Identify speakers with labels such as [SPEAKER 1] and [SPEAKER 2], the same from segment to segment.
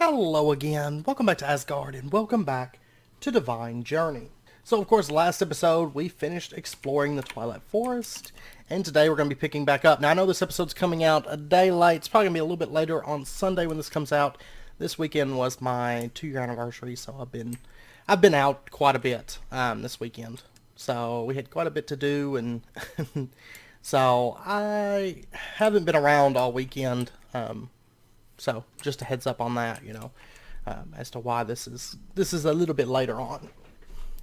[SPEAKER 1] Hello again, welcome back to Asgard, and welcome back to Divine Journey. So of course, last episode we finished exploring the Twilight Forest, and today we're going to be picking back up. Now I know this episode's coming out a day late, it's probably going to be a little bit later on Sunday when this comes out. This weekend was my 2-year anniversary, so I've been out quite a bit this weekend. So we had quite a bit to do, and so I haven't been around all weekend. So just a heads up on that, as to why this is a little bit later on.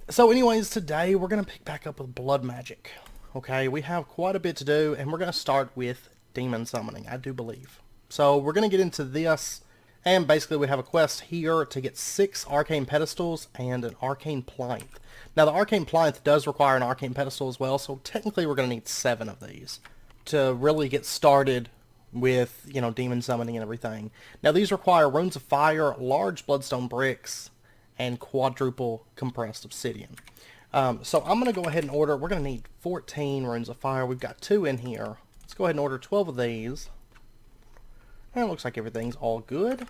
[SPEAKER 1] So anyways, today we're going to pick back up with blood magic. Okay, we have quite a bit to do, and we're going to start with demon summoning, I do believe. So we're going to get into this, and basically we have a quest here to get 6 arcane pedestals and an arcane plinth. Now the arcane plinth does require an arcane pedestal as well, so technically we're going to need 7 of these to really get started with, demon summoning and everything. Now these require runes of fire, large bloodstone bricks, and quadruple compressed obsidian. So I'm going to go ahead and order, we're going to need 14 runes of fire. We've got 2 in here. Let's go ahead and order 12 of these. And it looks like everything's all good.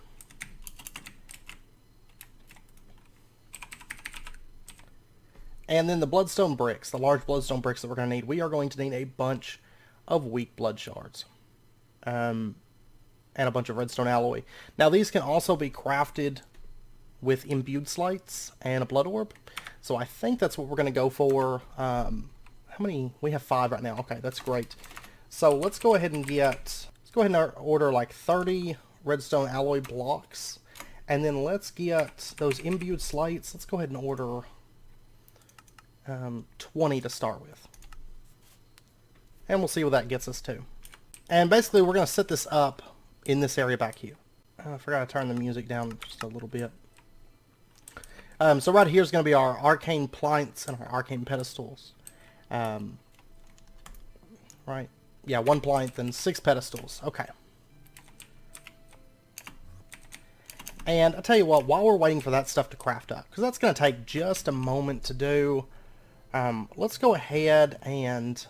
[SPEAKER 1] And then the bloodstone bricks, the large bloodstone bricks that we're going to need, we are going to need a bunch of weak blood shards. And a bunch of redstone alloy. Now these can also be crafted with imbued slates and a blood orb. So I think that's what we're going to go for. How many? We have 5 right now. Okay, that's great. So let's go ahead and order like 30 redstone alloy blocks. And then let's get those imbued slates. Let's go ahead and order 20 to start with. And we'll see what that gets us to. And basically, we're going to set this up in this area back here. I forgot to turn the music down just a little bit. So right here is going to be our arcane plinths and our arcane pedestals. Right? Yeah, 1 plinth and 6 pedestals. Okay. And I tell you what, while we're waiting for that stuff to craft up, because that's going to take just a moment to do, let's go ahead and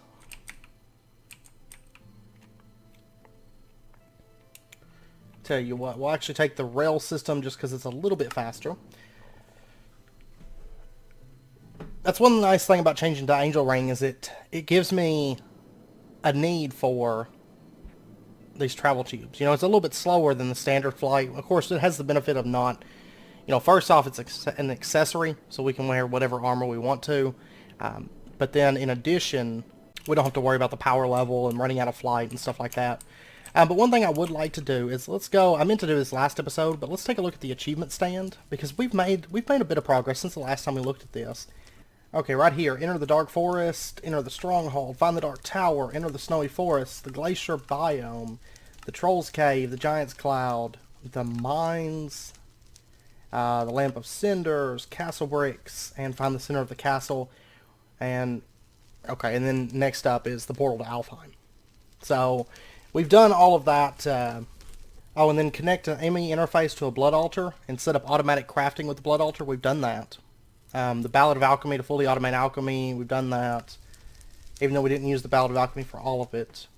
[SPEAKER 1] tell you what, we'll actually take the rail system just because it's a little bit faster. That's one nice thing about changing to Angel Ring, is it gives me a need for these travel tubes. It's a little bit slower than the standard flight. Of course, it has the benefit of not, first off, it's an accessory, so we can wear whatever armor we want to. But then, in addition, we don't have to worry about the power level and running out of flight and stuff like that. But one thing I would like to do is I meant to do this last episode, but let's take a look at the achievement stand, because we've made a bit of progress since the last time we looked at this. Okay, right here, enter the dark forest, enter the stronghold, find the dark tower, enter the snowy forest, the glacier biome, the troll's cave, the giant's cloud, the mines, the lamp of cinders, castle bricks, and find the center of the castle. And okay, and then next up is the portal to Alfheim. So we've done all of that. Oh, and then connect an enemy interface to a blood altar and set up automatic crafting with the blood altar. We've done that. The Ballad of Alchemy to fully automate alchemy. We've done that. Even though we didn't use the Ballad of Alchemy for all of it.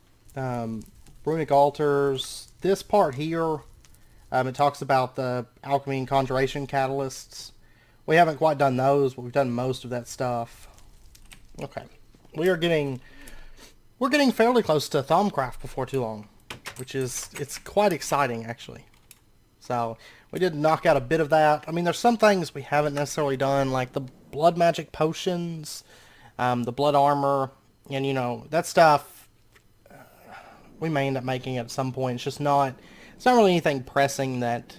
[SPEAKER 1] Runic altars. This part here, it talks about the alchemy and conjuration catalysts. We haven't quite done those, but we've done most of that stuff. Okay. We're getting fairly close to Thaumcraft before too long, it's quite exciting, actually. So we did knock out a bit of that. I mean, there's some things we haven't necessarily done, like the blood magic potions, the blood armor, and that stuff we may end up making it at some point. It's not really anything pressing that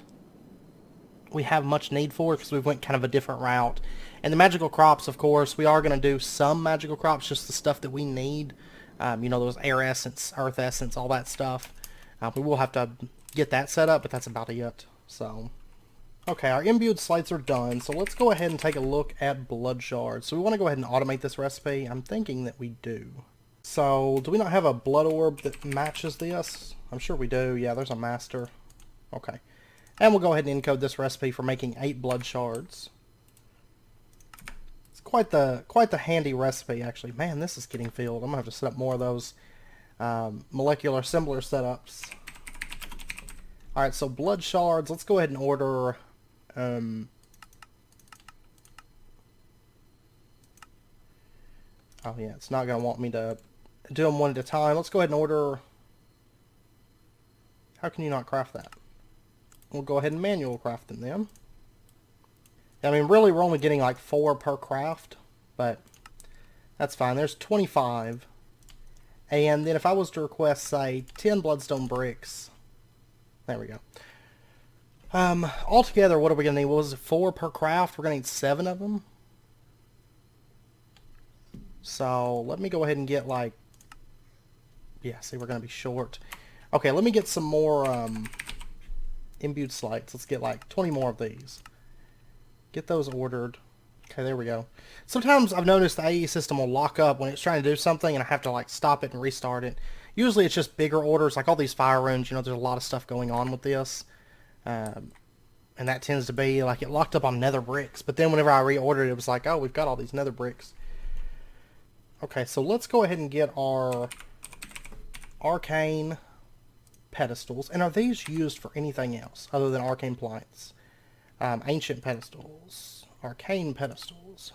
[SPEAKER 1] we have much need for, because we went kind of a different route. And the magical crops, of course, we are going to do some magical crops, just the stuff that we need. Those air essence, earth essence, all that stuff. We will have to get that set up, but that's about it. So, okay, our imbued slates are done. So let's go ahead and take a look at blood shards. So we want to go ahead and automate this recipe. I'm thinking that we do. So, do we not have a blood orb that matches this? I'm sure we do. Yeah, there's a master. Okay. And we'll go ahead and encode this recipe for making 8 blood shards. Quite the handy recipe, actually. Man, this is getting filled. I'm gonna have to set up more of those molecular assembler setups. Alright, so blood shards. Let's go ahead and order... oh yeah, it's not going to want me to do them one at a time. Let's go ahead and order... How can you not craft that? We'll go ahead and manual craft them then. I mean, really, we're only getting like 4 per craft, but that's fine. There's 25. And then if I was to request, say, 10 bloodstone bricks... There we go. Altogether, what are we going to need? What was it, 4 per craft? We're going to need 7 of them. So, let me go ahead and get, like... Yeah, see, we're going to be short. Okay, let me get some more imbued slates. Let's get, like, 20 more of these. Get those ordered. Okay, there we go. Sometimes I've noticed the AE system will lock up when it's trying to do something, and I have to, like, stop it and restart it. Usually it's just bigger orders, like all these fire runes, you know, there's a lot of stuff going on with this. And that tends to be, like, it locked up on nether bricks. But then whenever I reordered it, it was like, oh, we've got all these nether bricks. Okay, so let's go ahead and get our arcane pedestals. And are these used for anything else other than arcane planks? Ancient pedestals. Arcane pedestals.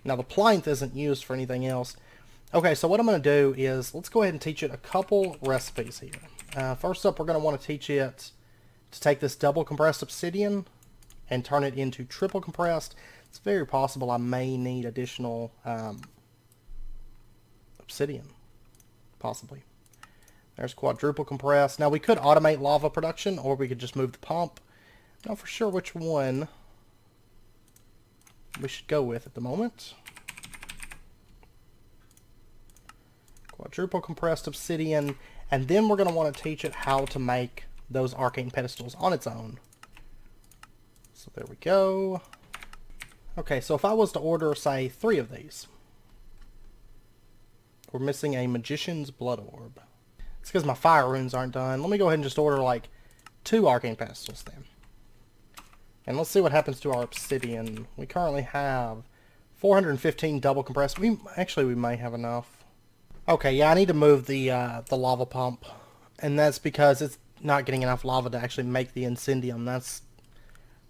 [SPEAKER 1] Now the plinth isn't used for anything else. Okay, so what I'm going to do is, let's go ahead and teach it a couple recipes here. First up, we're going to want to teach it to take this double compressed obsidian and turn it into triple compressed. It's very possible I may need additional obsidian. Possibly. There's quadruple compressed. Now we could automate lava production, or we could just move the pump. I'm not for sure which one we should go with at the moment. Quadruple compressed obsidian, and then we're going to want to teach it how to make those arcane pedestals on its own. So there we go. Okay, so if I was to order, say, 3 of these, we're missing a magician's blood orb. It's because my fire runes aren't done. Let me go ahead and just order like 2 arcane pedestals then. And let's see what happens to our obsidian. We currently have 415 double compressed. We may have enough. Okay, yeah, I need to move the lava pump. And that's because it's not getting enough lava to actually make the incendium. That's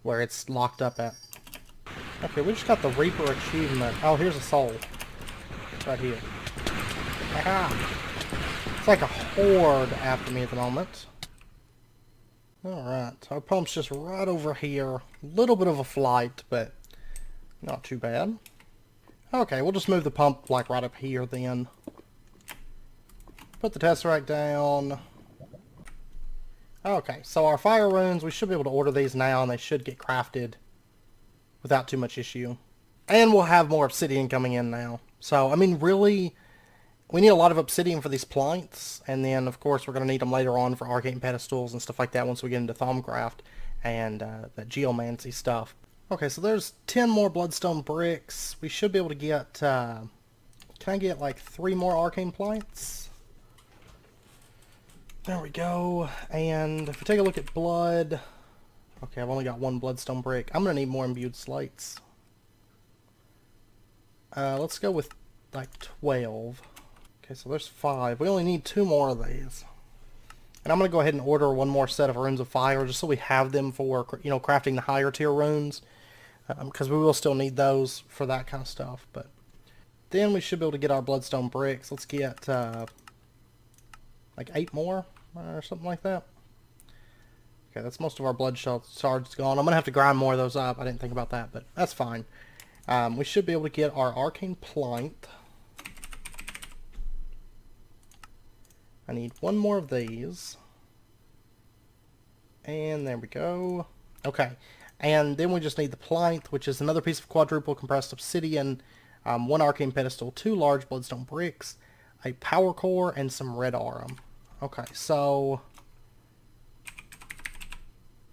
[SPEAKER 1] where it's locked up at. Okay, we just got the Reaper achievement. Oh, here's a soul. Right here. Aha! It's like a horde after me at the moment. Alright, our pump's just right over here. A little bit of a flight, but not too bad. Okay, we'll just move the pump like right up here then. Put the tesseract down. Okay, so our fire runes, we should be able to order these now, and they should get crafted without too much issue. And we'll have more obsidian coming in now. So, I mean, really, we need a lot of obsidian for these plinths, and then, of course, we're going to need them later on for arcane pedestals and stuff like that once we get into Thaumcraft and that geomancy stuff. Okay, so there's 10 more bloodstone bricks. We should be able to get, can I get like 3 more arcane plinths? There we go. And if we take a look at blood, okay, I've only got 1 bloodstone brick. I'm going to need more imbued slates. Let's go with like 12. Okay, so there's 5. We only need 2 more of these. And I'm going to go ahead and order 1 more set of runes of fire, just so we have them for, you know, crafting the higher tier runes. Because we will still need those for that kind of stuff. But then we should be able to get our bloodstone bricks. Let's get like 8 more or something like that. Okay, that's most of our blood shards gone. I'm going to have to grind more of those up. I didn't think about that, but that's fine. We should be able to get our arcane plinth. I need 1 more of these. And there we go. Okay. And then we just need the plinth, which is another piece of quadruple compressed obsidian, 1 arcane pedestal, 2 large bloodstone bricks, a power core, and some red arum. Okay, so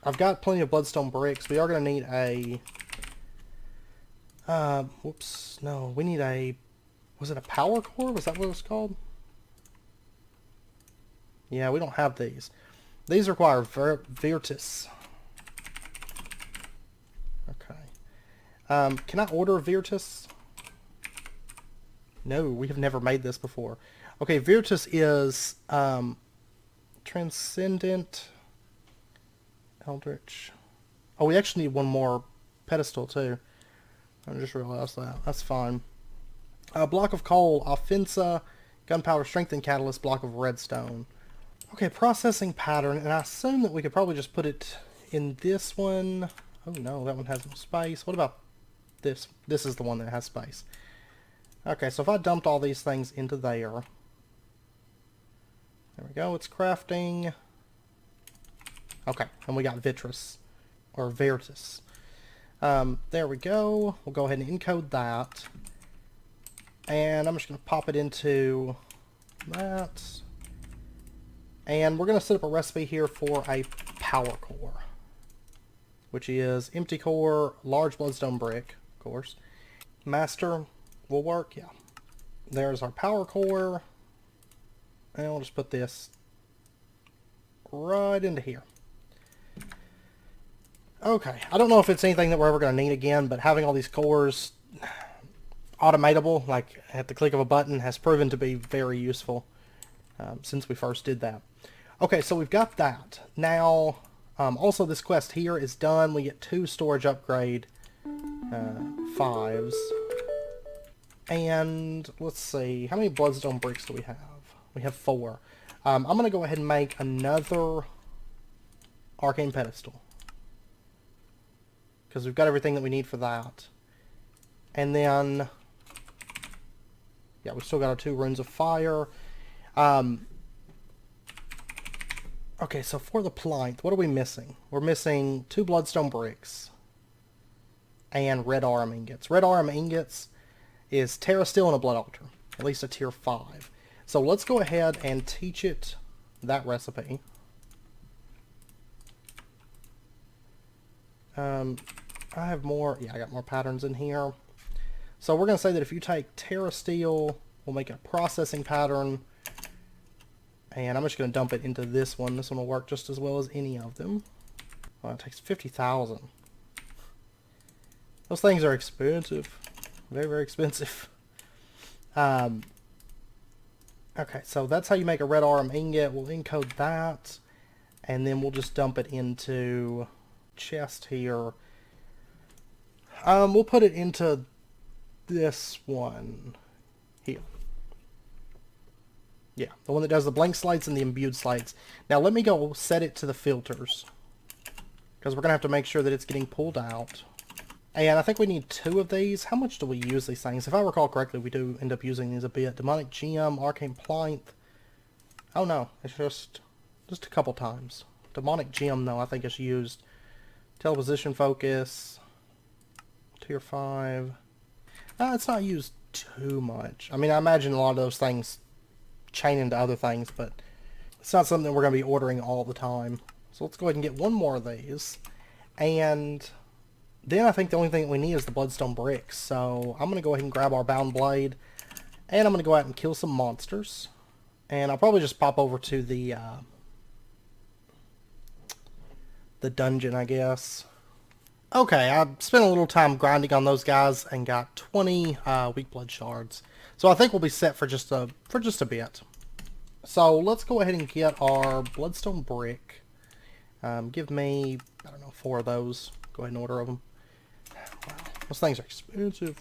[SPEAKER 1] I've got plenty of bloodstone bricks. We are going to need a... whoops, no, we need a... Was it a power core? Was that what it was called? Yeah, we don't have these. These require Virtus. Okay. Can I order Virtus? No, we have never made this before. Okay, Virtus is Transcendent, Eldritch. Oh, we actually need one more pedestal too. I just realized that. That's fine. Block of coal, Offensa, gunpowder, strength and catalyst, block of redstone. Okay, processing pattern, and I assume that we could probably just put it in this one. Oh no, that one has no space. What about this? This is the one that has space. Okay, so if I dumped all these things into there. There we go, it's crafting. Okay, and we got Vitrus, or Virtus. There we go. We'll go ahead and encode that. And I'm just going to pop it into that. And we're going to set up a recipe here for a power core, which is empty core, large bloodstone brick, of course. Master will work, yeah. There's our power core. And we'll just put this right into here. Okay, I don't know if it's anything that we're ever going to need again, but having all these cores automatable, like at the click of a button, has proven to be very useful since we first did that. Okay, so we've got that. Now, also this quest here is done. We get 2 storage upgrade 5s. And let's see, how many bloodstone bricks do we have? We have 4. I'm going to go ahead and make another arcane pedestal, because we've got everything that we need for that. And then, yeah, we still got our 2 runes of fire. Okay, so for the plinth, what are we missing? We're missing 2 bloodstone bricks and red arum ingots. Red arum ingots is Terra Steel and a blood altar, at least a tier 5. So let's go ahead and teach it that recipe. I have more, yeah, I got more patterns in here. So we're going to say that if you take Terra Steel, we'll make a processing pattern. And I'm just going to dump it into this one. This one will work just as well as any of them. Well, it takes 50,000. Those things are expensive. Very, very expensive. Okay, so that's how you make a red arum ingot. We'll encode that. And then we'll just dump it into chest here. We'll put it into this one here. Yeah, the one that does the blank slates and the imbued slates. Now let me go set it to the filters, because we're going to have to make sure that it's getting pulled out. And I think we need 2 of these. How much do we use these things? If I recall correctly, we do end up using these a bit. Demonic Gem, Arcane Plinth. Oh no, it's just a couple times. Demonic Gem, though, I think is used. Teleposition Focus. Tier 5. It's not used too much. I mean, I imagine a lot of those things chain into other things, but it's not something we're going to be ordering all the time. So let's go ahead and get 1 more of these. And then I think the only thing that we need is the bloodstone bricks. So I'm going to go ahead and grab our bound blade. And I'm going to go out and kill some monsters. And I'll probably just pop over to the dungeon, I guess. Okay, I spent a little time grinding on those guys and got 20 weak blood shards. So I think we'll be set for just a bit. So let's go ahead and get our bloodstone brick. Give me, I don't know, 4 of those. Go ahead and order of them. Wow, those things are expensive.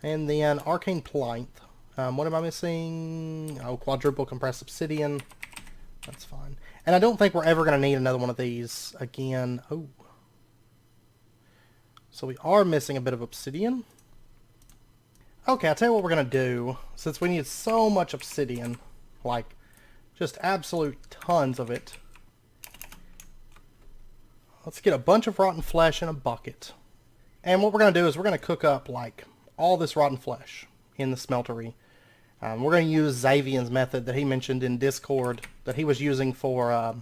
[SPEAKER 1] And then arcane plinth. What am I missing? Oh, quadruple compressed obsidian. That's fine. And I don't think we're ever going to need another one of these again. Oh. So we are missing a bit of obsidian. Okay, I'll tell you what we're going to do. Since we need so much obsidian, like just absolute tons of it, let's get a bunch of rotten flesh in a bucket. And what we're going to do is we're going to cook up like all this rotten flesh in the smeltery. We're going to use Xavian's method that he mentioned in Discord that he was using for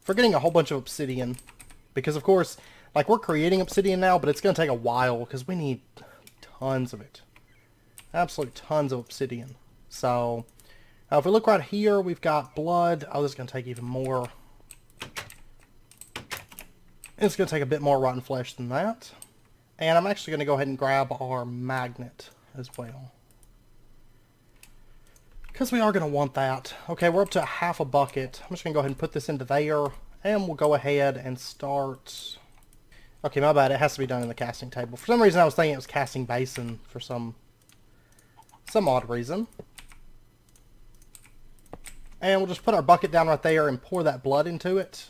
[SPEAKER 1] getting a whole bunch of obsidian. Because of course, like, we're creating obsidian now, but it's going to take a while because we need tons of it. Absolute tons of obsidian. So, if we look right here, we've got blood. Oh, this is going to take even more. It's going to take a bit more rotten flesh than that. And I'm actually going to go ahead and grab our magnet as well, because we are going to want that. Okay, we're up to half a bucket. I'm just going to go ahead and put this into there, and we'll go ahead and start... Okay, my bad. It has to be done in the casting table. For some reason, I was thinking it was casting basin for some odd reason. And we'll just put our bucket down right there and pour that blood into it.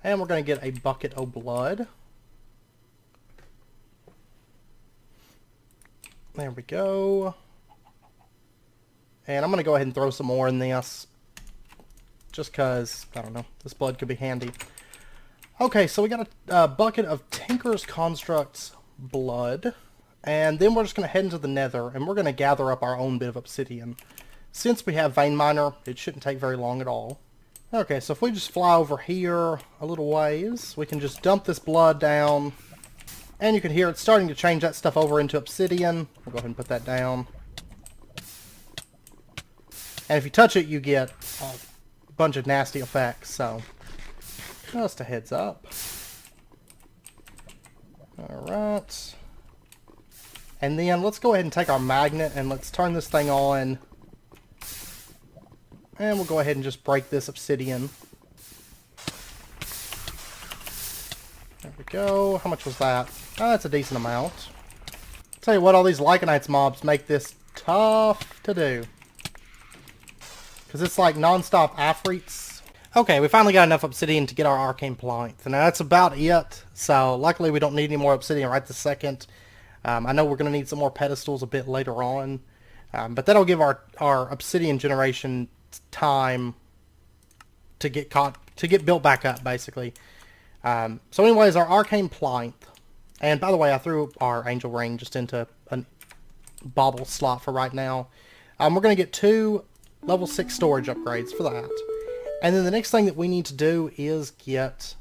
[SPEAKER 1] And we're going to get a bucket of blood. There we go. And I'm going to go ahead and throw some more in this. Just because, I don't know, this blood could be handy. Okay, so we got a bucket of Tinker's Construct's blood. And then we're just going to head into the nether, and we're going to gather up our own bit of obsidian. Since we have Vein Miner, it shouldn't take very long at all. Okay, so if we just fly over here a little ways, we can just dump this blood down. And you can hear it's starting to change that stuff over into obsidian. We'll go ahead and put that down. And if you touch it, you get a bunch of nasty effects, so just a heads up. Alright. And then let's go ahead and take our magnet and let's turn this thing on. And we'll go ahead and just break this obsidian. There we go. How much was that? Oh, that's a decent amount. Tell you what, all these Lycanites mobs make this tough to do. Because it's like non-stop Afrits. Okay, we finally got enough obsidian to get our arcane plinth. And that's about it. So, luckily we don't need any more obsidian right this second. I know we're going to need some more pedestals a bit later on. But that'll give our obsidian generation time to get built back up, basically. So anyways, our arcane plinth. And by the way, I threw our angel ring just into a bauble slot for right now. We're going to get 2 level 6 storage upgrades for that. And then the next thing that we need to do is get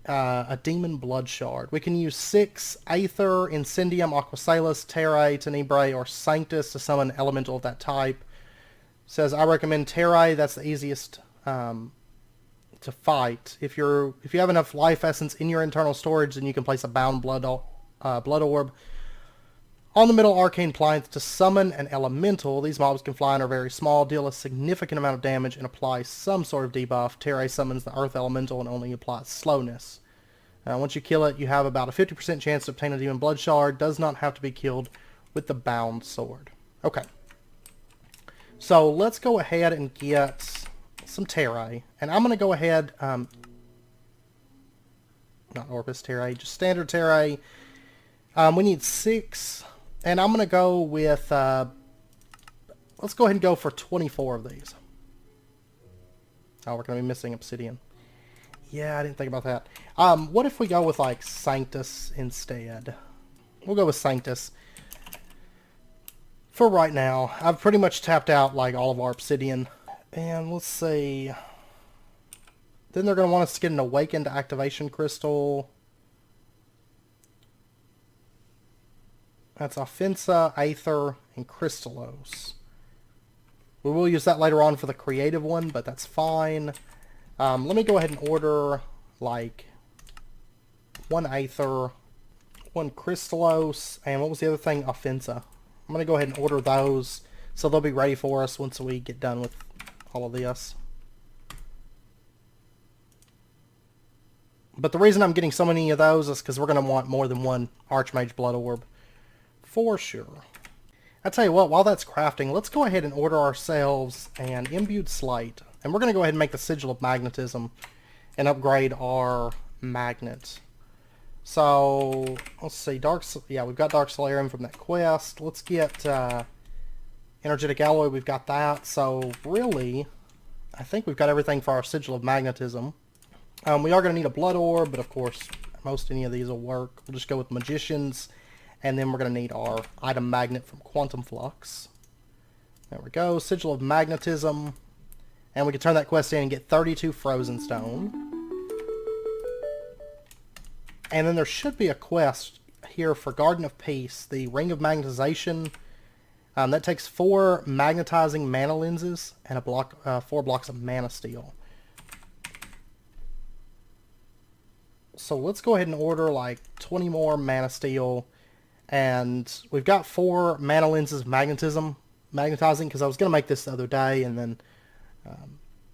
[SPEAKER 1] a demon blood shard. We can use 6 Aether, Incendium, Aquasalis, Terrae, Tenebrae, or Sanctus to summon elemental of that type. Says I recommend Terrae. That's the easiest to fight. If you have enough life essence in your internal storage, then you can place a bound blood orb on the middle arcane plinth to summon an elemental. These mobs can fly and are very small, deal a significant amount of damage, and apply some sort of debuff. Terrae summons the earth elemental and only applies slowness. Once you kill it, you have about a 50% chance to obtain a demon blood shard. Does not have to be killed with the bound sword. Okay. So let's go ahead and get some Terrae. And I'm going to go ahead, not Orbis Terrae, just standard Terrae. We need 6. And I'm going to go with, let's go ahead and go for 24 of these. Oh, we're going to be missing obsidian. Yeah, I didn't think about that. What if we go with, like, Sanctus instead? We'll go with Sanctus. For right now, I've pretty much tapped out, like, all of our obsidian. And let's see. Then they're going to want us to get an Awakened Activation Crystal. That's Offensa, Aether, and Crystallos. We will use that later on for the creative one, but that's fine. Let me go ahead and order, like, 1 Aether, 1 Crystallos, and what was the other thing? Offensa. I'm going to go ahead and order those, so they'll be ready for us once we get done with all of this. But the reason I'm getting so many of those is because we're going to want more than 1 Archmage Blood Orb. For sure. I tell you what, while that's crafting, let's go ahead and order ourselves an Imbued Slate. And we're going to go ahead and make the Sigil of Magnetism and upgrade our magnet. So, let's see, we've got Dark Solarium from that quest. Let's get Energetic Alloy, we've got that. So, really, I think we've got everything for our Sigil of Magnetism. We are going to need a Blood Orb, but of course, most any of these will work. We'll just go with Magicians. And then we're going to need our item magnet from Quantum Flux. There we go. Sigil of Magnetism. And we can turn that quest in and get 32 Frozen Stone. And then there should be a quest here for Garden of Peace. The Ring of Magnetization. That takes 4 magnetizing mana lenses and 4 blocks of mana steel. So let's go ahead and order like 20 more mana steel. And we've got 4 mana lenses of magnetizing, because I was going to make this the other day and then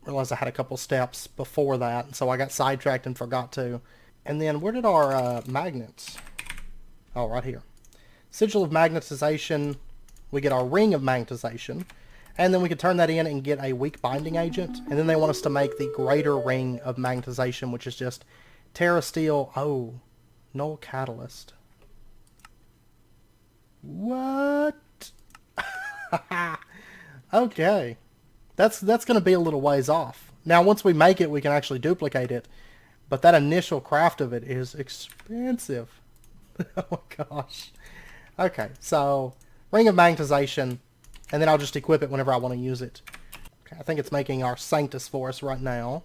[SPEAKER 1] realized I had a couple steps before that. And so I got sidetracked and forgot to. And then where did our magnets? Oh, right here. Sigil of magnetization. We get our ring of magnetization. And then we could turn that in and get a weak binding agent. And then they want us to make the greater ring of magnetization, which is just Terra Steel. Oh, null catalyst. What? Okay. That's going to be a little ways off. Now, once we make it, we can actually duplicate it. But that initial craft of it is expensive. Oh my gosh. Okay, so ring of magnetization, and then I'll just equip it whenever I want to use it. Okay, I think it's making our Sanctus for us right now.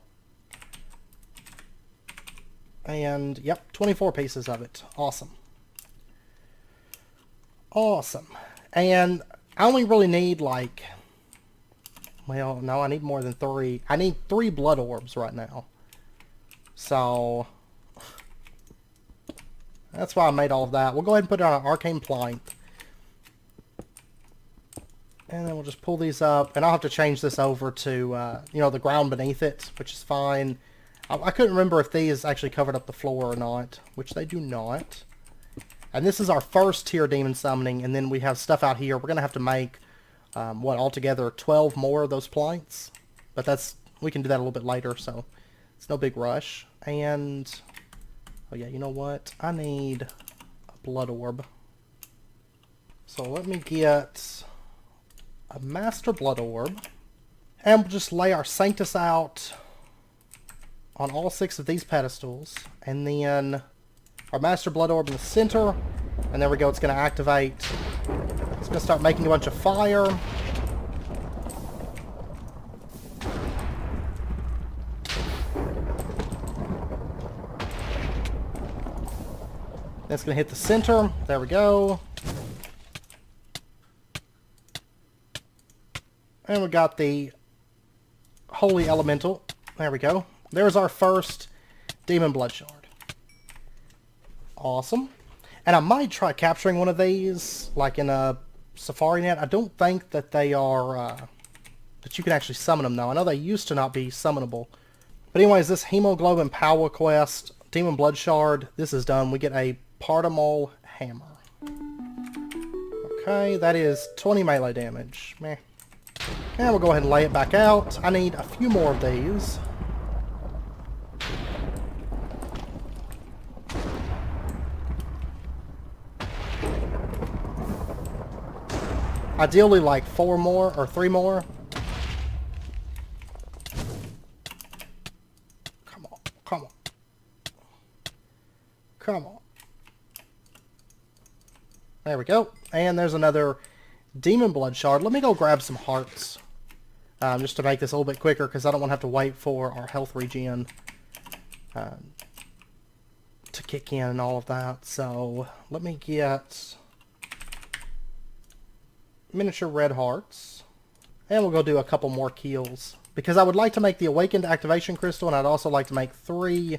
[SPEAKER 1] And, yep, 24 pieces of it. Awesome. Awesome. And I only really need, like... Well, no, I need more than 3. I need 3 blood orbs right now. So... That's why I made all of that. We'll go ahead and put it on an arcane plinth. And then we'll just pull these up. And I'll have to change this over to, you know, the ground beneath it, which is fine. I couldn't remember if these actually covered up the floor or not, which they do not. And this is our first tier demon summoning, and then we have stuff out here. We're going to have to make, what, altogether 12 more of those plinths. But that's, we can do that a little bit later, so it's no big rush. And, oh yeah, you know what? I need a blood orb. So let me get a master blood orb. And we'll just lay our Sanctus out on all 6 of these pedestals. And then our master blood orb in the center. And there we go, it's going to activate. It's going to start making a bunch of fire. That's going to hit the center. There we go. And we got the Holy Elemental. There we go. There's our first Demon Blood Shard. Awesome. And I might try capturing one of these, like in a Safari Net. I don't think that they are, that you can actually summon them, though. I know they used to not be summonable. But anyways, this Hemoglobin Power Quest, Demon Blood Shard, this is done. We get a Partamol Hammer. Okay, that is 20 melee damage. Meh. And we'll go ahead and lay it back out. I need a few more of these. Ideally like 4 more or 3 more. Come on, come on. Come on. There we go. And there's another Demon Blood Shard. Let me go grab some hearts. Just to make this a little bit quicker, because I don't want to have to wait for our health regen to kick in and all of that. So let me get miniature red hearts. And we'll go do a couple more kills. Because I would like to make the Awakened Activation Crystal, and I'd also like to make 3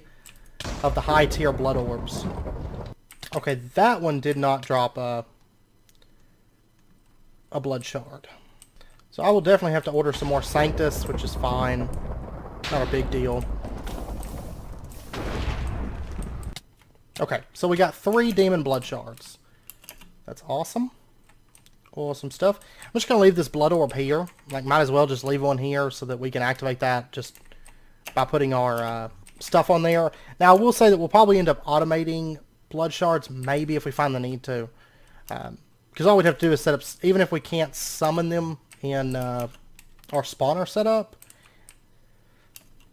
[SPEAKER 1] of the high tier blood orbs. Okay, that one did not drop a blood shard. So I will definitely have to order some more Sanctus, which is fine. Not a big deal. Okay, so we got 3 demon blood shards. That's awesome. Awesome stuff. I'm just going to leave this blood orb here. Like, might as well just leave one here so that we can activate that just by putting our stuff on there. Now, I will say that we'll probably end up automating blood shards, maybe if we find the need to. Because all we'd have to do is set up, even if we can't summon them in our spawner setup,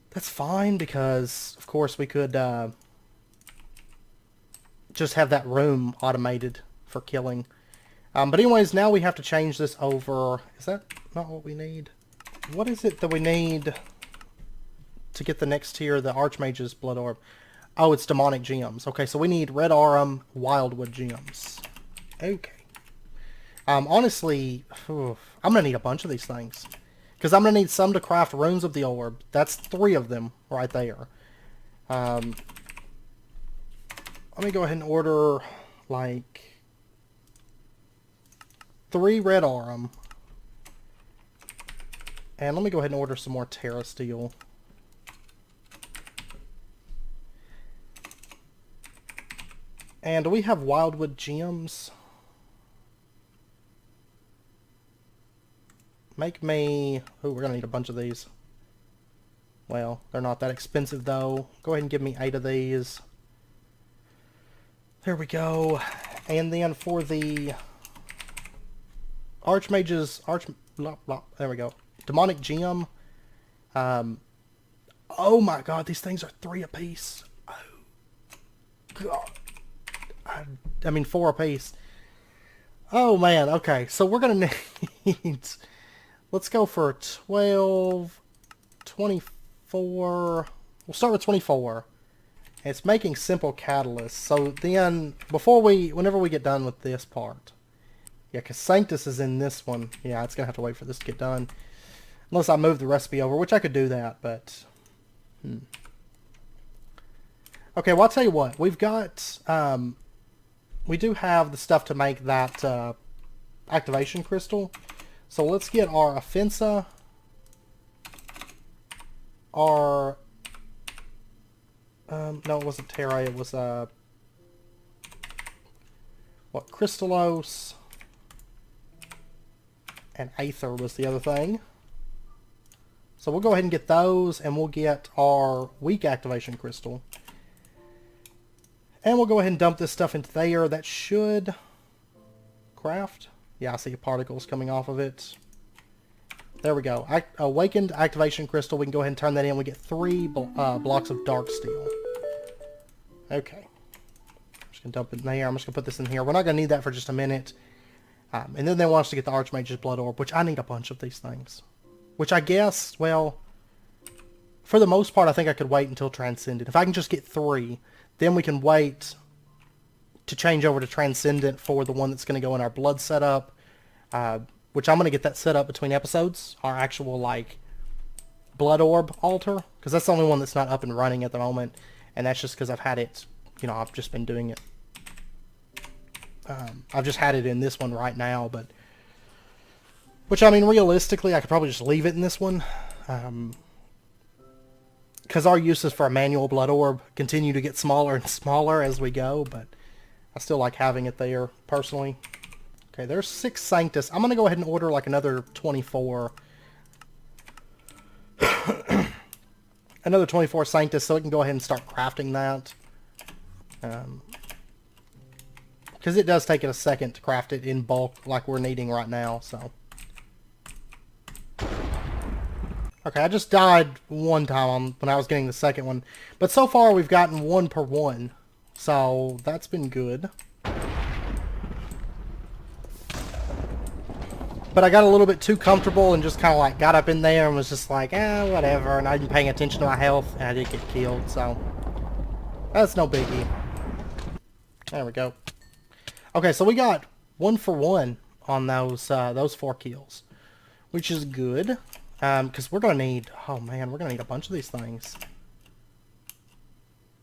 [SPEAKER 1] that's fine, because, of course, we could just have that room automated for killing. But anyways, now we have to change this over. Is that not what we need? What is it that we need to get the next tier, the Archmage's Blood Orb? Oh, it's Demonic Gems. Okay, so we need Red Arum Wildwood Gems. Okay. Honestly, I'm going to need a bunch of these things. Because I'm going to need some to craft Runes of the Orb. That's 3 of them right there. Let me go ahead and order, like, 3 red aurum. And let me go ahead and order some more Terra Steel. And do we have Wildwood gems? Make me... Oh, we're going to need a bunch of these. Well, they're not that expensive, though. Go ahead and give me 8 of these. There we go. And then for the... Archmage's... Blah, blah, there we go. Demonic gem. Oh my god, these things are 3 apiece. Oh, god. I mean, 4 apiece. Oh man, okay. So we're going to need... Let's go for 12, 24. We'll start with 24. It's making simple catalysts. So then, whenever we get done with this part. Yeah, because Sanctus is in this one. Yeah, it's going to have to wait for this to get done. Unless I move the recipe over, which I could do that, but... Okay, well, I'll tell you what. We've got... we do have the stuff to make that activation crystal. So let's get our Offensa, our... no, it wasn't Terra, it was... what, Crystallos, and Aether was the other thing. So we'll go ahead and get those, and we'll get our weak activation crystal. And we'll go ahead and dump this stuff into there. That should craft. Yeah, I see particles coming off of it. There we go. Awakened activation crystal. We can go ahead and turn that in. We get 3 blocks of dark steel. Okay. I'm just going to dump it in there. I'm just going to put this in here. We're not going to need that for just a minute. And then they want us to get the Archmage's Blood Orb, which I need a bunch of these things. Which I guess, well, for the most part, I think I could wait until Transcendent. If I can just get 3, then we can wait to change over to Transcendent for the one that's going to go in our blood setup, which I'm going to get that set up between episodes, our actual, like, blood orb altar, because that's the only one that's not up and running at the moment, and that's just because I've had it, you know, I've just been doing it. I've just had it in this one right now, but, which, I mean, realistically, I could probably just leave it in this one, because our uses for a manual blood orb continue to get smaller and smaller as we go, but I still like having it there, personally. Okay, there's 6 Sanctus. I'm going to go ahead and order like another 24. Another 24 Sanctus, so we can go ahead and start crafting that. Because it does take it a second to craft it in bulk like we're needing right now, so... Okay, I just died one time when I was getting the second one. But so far we've gotten 1 per 1. So that's been good. But I got a little bit too comfortable and just kind of like got up in there and was just like, whatever. And I didn't pay attention to my health and I did get killed. So that's no biggie. There we go. Okay, so we got 1 for 1 on those 4 kills. Which is good. Because we're going to need... Oh, man. We're going to need a bunch of these things.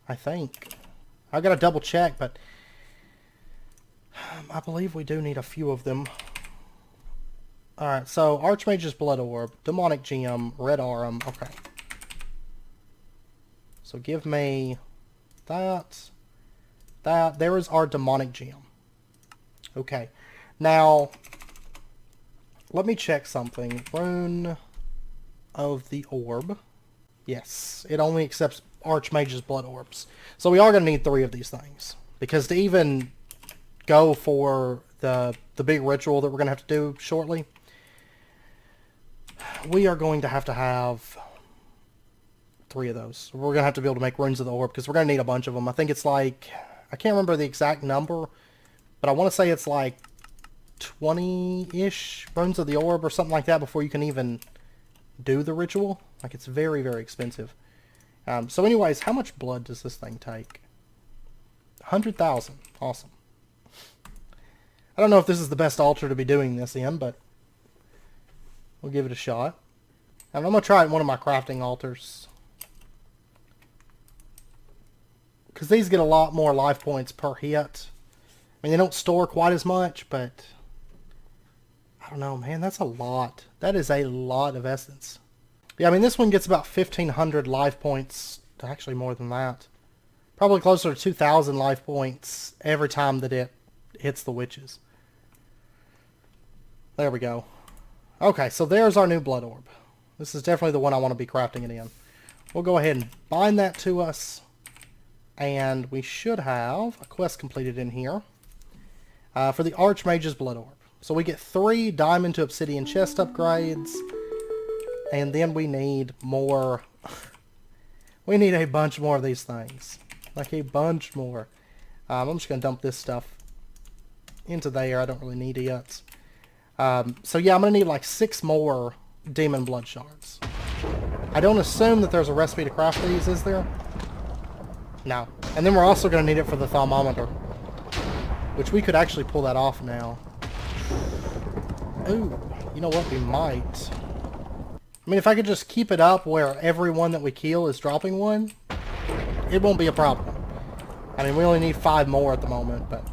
[SPEAKER 1] I think. I've got to double check, but... I believe we do need a few of them. Alright, so Archmage's Blood Orb, Demonic Gem, Red Aurum. Okay. So give me that. That. There is our Demonic Gem. Okay. Now, let me check something. Rune of the Orb. Yes, it only accepts Archmage's Blood Orbs. So we are going to need 3 of these things. Because to even go for the big ritual that we're going to have to do shortly, we are going to have 3 of those. We're going to have to be able to make Runes of the Orb, because we're going to need a bunch of them. I think it's like, I can't remember the exact number, but I want to say it's like 20-ish Runes of the Orb or something like that before you can even do the ritual. Like, it's very, very expensive. So anyways, how much blood does this thing take? 100,000. Awesome. I don't know if this is the best altar to be doing this in, but we'll give it a shot. And I'm going to try it in one of my crafting altars. because these get a lot more life points per hit. I mean, they don't store quite as much, but I don't know, man. That's a lot. That is a lot of essence. Yeah, I mean, this one gets about 1,500 life points. Actually, more than that. Probably closer to 2,000 life points every time that it hits the witches. There we go. Okay, so there's our new blood orb. This is definitely the one I want to be crafting it in. We'll go ahead and bind that to us. And we should have a quest completed in here. For the Archmage's blood orb. So we get 3 diamond to obsidian chest upgrades. And then we need more. We need a bunch more of these things. Like a bunch more. I'm just going to dump this stuff into there. I don't really need it. So yeah, I'm going to need like 6 more demon blood shards. I don't assume that there's a recipe to craft these, is there? No. And then we're also going to need it for the thermometer. Which we could actually pull that off now. Ooh, you know what? We might. I mean, if I could just keep it up where every one that we kill is dropping one, it won't be a problem. I mean, we only need 5 more at the moment, but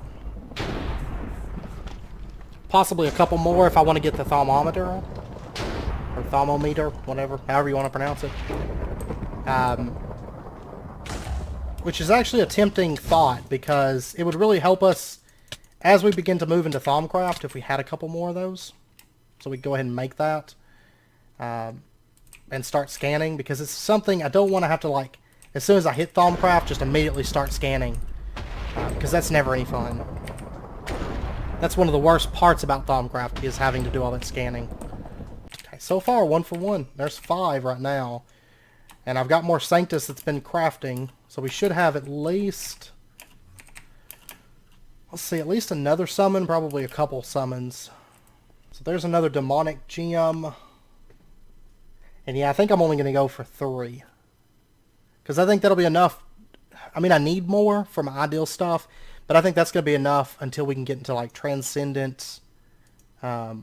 [SPEAKER 1] possibly a couple more if I want to get the thermometer, or thermometer, whatever, however you want to pronounce it. Which is actually a tempting thought, because it would really help us as we begin to move into Thaumcraft if we had a couple more of those. So we go ahead and make that. And start scanning, because it's something I don't want to have to, like, as soon as I hit Thaumcraft, just immediately start scanning. Because that's never any fun. That's one of the worst parts about Thaumcraft, is having to do all that scanning. Okay, so far, 1 for 1. There's 5 right now. And I've got more Sanctus that's been crafting, so we should have at least, let's see, at least another summon, probably a couple summons. So there's another demonic gem. And yeah, I think I'm only going to go for 3. Because I think that'll be enough. I mean, I need more for my ideal stuff. But I think that's going to be enough until we can get into, like, Transcendent. Yeah,